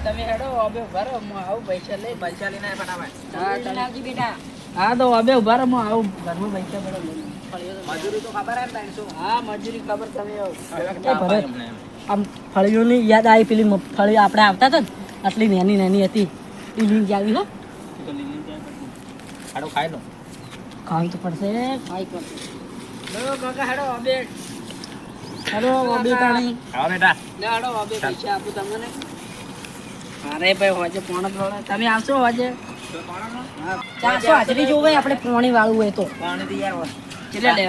તમે હેડો અબે ભરો હું આવું પૈસા લઈને ફટાફટ. હા તમે આવજી બેટા. હા તો અબે ભરો હું આવું ઘરમાં પૈસા ભરો લઈને. મજૂરી તો ખબર હે ને 300. હા મજૂરી ખબર તમે આવો. આમ ફળીઓની યાદ આવી પેલી મગફળી આપણે આવતા હતા ને આટલી નાની નાની હતી એ લીંક આવી હો. હાડો ખાઈ લો. ખાવી તો પડશે ખાઈ કર. લો કાકા હેડો અબે. હેડો અબે તાણી. આવો બેટા. લે હેડો અબે પૈસા આપું તમને. અરે ભાઈ હોજે પોણો થોડા તમે આવશો હોજે. હા 400 હાજરી જોવે આપણે પોણી વાળું હોય તો. પાણી તો યાર કેટલા લે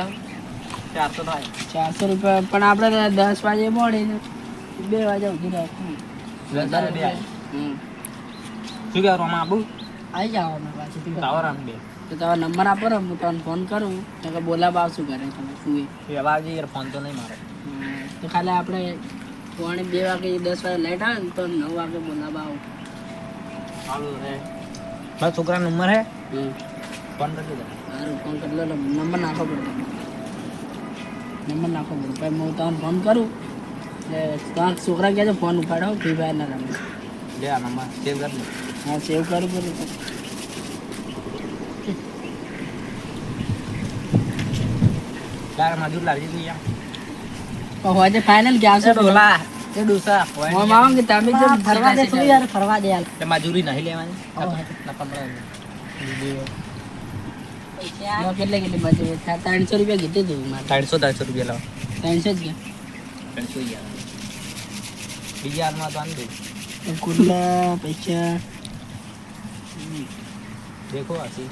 400 થાય. 400 રૂપિયા પણ આપણે 10 વાગે મોડીને 2 વાગે ઉઠી રાખું. વધારે બે આય. હમ શું કહેવા રોમા આબુ આવી જાવ અમે પાછી ટાવર આમ બે તો તમારો નંબર આપો ને હું તમને ફોન કરું તો બોલાવા આવશું ઘરે તમે શું એ વાજી યાર ફોન તો નહીં મારે. તો ખાલી આપણે પોણી 2 વાગે 10 વાગે લાઈટ આવે ને તો 9 વાગે બોલાવા આવું. હાલો રે મારા છોકરાનો નંબર હે ફોન કરી દે. સારું ફોન કરી લો નંબર નાખો પડે નંબર નાખો પડે પછી હું તમને ફોન કરું એટલે તમારા છોકરા કહેજો ફોન ઉપાડો ફ્રી ફાયર ના રમે. લે આ નંબર સેવ કરી દે. હા સેવ કરું પડે. તારે મજૂર લાગી તું યાર હોજે ફાઇનલ કે આવશે ડોલા એ ડોસા હું આવું કે તમે જો ફરવા દે થોડી યાર ફરવા દે યાર. તે મજૂરી નહીં લેવાની ના લો કેટલી મજૂરી 300 રૂપિયા કીધું તું મારે 300 રૂપિયા લાવો. 300 જ 300 યાર બીજા હાલમાં તો આની દે કે કુલ્લા પૈસા દેખો આસી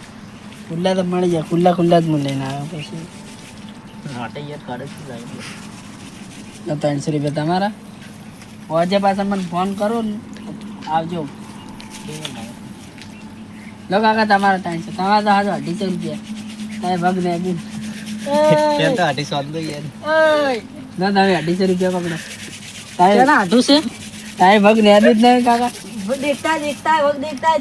ખુલ્લા તો મળી જાય ખુલ્લા જ હું લઈને આવ્યો પછી માટે યાર કાઢે શું જાય તો 300 રૂપિયા તમારા હોજે પાછા મને ફોન કરો ને આવજો. લો કાકા તમારા 300 તમારા તો હાજો 250 રૂપિયા તારે ભગ ને બી તેમ તો 800 યાર ના તમે 250 રૂપિયા પકડો તારે ના 800 છે તારે ભગ ને બી જ નહીં કાકા દેખતા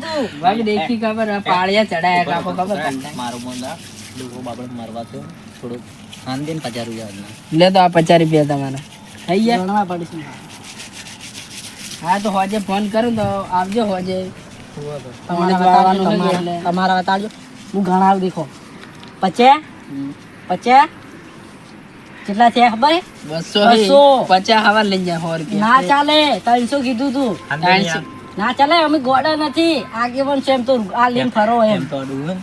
તું ભગ દેખી ખબર પાળિયા ચડાયા કાકો ખબર મારો બંદા લોકો બાબડ મારવા તો થોડું ખાન દેન 50 રૂપિયા લે તો આ 50 રૂપિયા તમારા થઈ ગયા ગણવા પડશે. હા તો હોજે ફોન કરું તો આવજો હોજે તમારા બતાવજો હું ગણાવ દેખો 50 કેટલા થયા ખબર હે 200 50 હવા લઈ જાય 100 રૂપિયા ના ચાલે 300 કીધું તું 300 ના ચાલે અમે ગોડા નથી આગેવન છે એમ તો આ લઈને ફરો એમ તો ડુન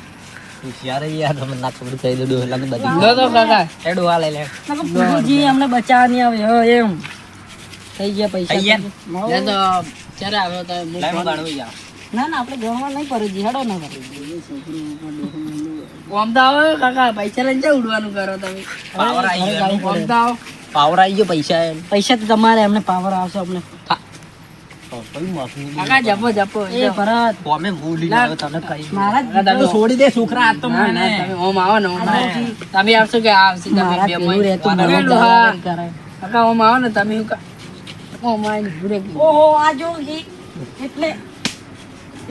યાર યાર તમને ના ખબર કહી દો ડોલાને બધી લો તો કાકા એ ડોલા લઈ લે ગુરુજી અમને બચાવવા નહીં આવે એમ થઈ ગયા પૈસા લે તો ચારે આવ્યો તો લાઈ હું ગાડું યાર ના આપણે ગણવા નહીં પરુજી હેડો ના કરો ઓમ તો આવો કાકા પૈસા લઈને જાય ઉડવાનું કરો તમે પાવર આવી ગયો ઓમ તો આવો પાવર આવી ગયો પૈસા તો તમારે એમને પાવર આવશે અમને કાકા જપો એ ભરત કોમે ભૂલી ગયો તને કઈ મારા તમે છોડી દે છોકરા આ તો મને તમે ઓમ આવો ને ઓમ તમે આવશો કે આવશે તમે કાકા ઓમ આવો ને તમે ઓમ આવીને ઘૂરે ઓહો આ જો એટલે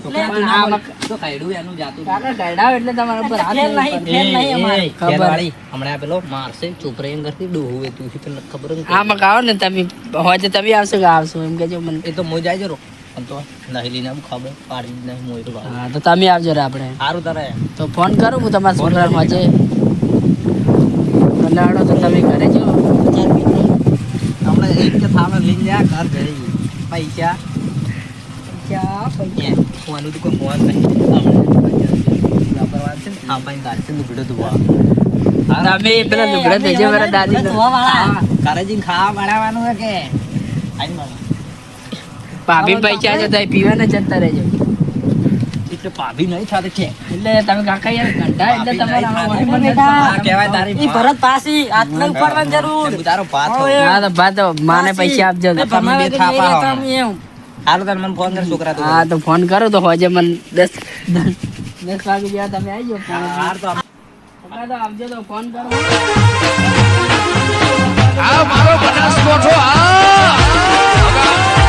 તો કાઢ્યું એનું જાતું કાકા ગાડાવ એટલે તમારા ઉપર હાથ નહીં અમારે ખબર હમણાં પેલો મારશે ચોપરે એમ કરતી ડોહું તું તને ખબર આમાં કાવો ને તમે હોજે તમે આવશો કે આવશો એમ કેજો મને એ તો મોજ આવી જરો પણ તો નહીં લઈને ખબર પાડી નહીં મોય તો હા તો તમે આવજો રે આપણે સારું તારે તો ફોન કરું હું તમારા છોકરા હોજે લાડો તો તમે ઘરે જો હમણાં એક કે થામે લઈને જા ઘર જઈ પૈસા ફોન તો કોઈ ફોન નહીં હા ભાઈ ગાડી લુગડો ધોવા તમે પેલા લુગડા દેજે મારા દાદી કારેજી ખાવા બનાવવાનું હે કે ભાભી પૈસા છે તો પીવાના જતા રહેજો એટલે ભાભી નહીં થાતે છે એટલે તમે કાકા યાર ઘંટા એટલે તમારા કહેવાય તારી ઈ ભરત પાસી આટલે ઉપાડવાની જરૂર તારો ભાત હા તો ભાત માને પૈસા આપજો તમે બે થાપા તમે એમ હાલો તાર મને ફોન કર છોકરા તો હા તો ફોન કરો તો હોજે મને 10 વાગે જેવા તમે આવી જાઓ હાર તો આવજો તો ફોન કરો આ મારો બનાસકોઠો આ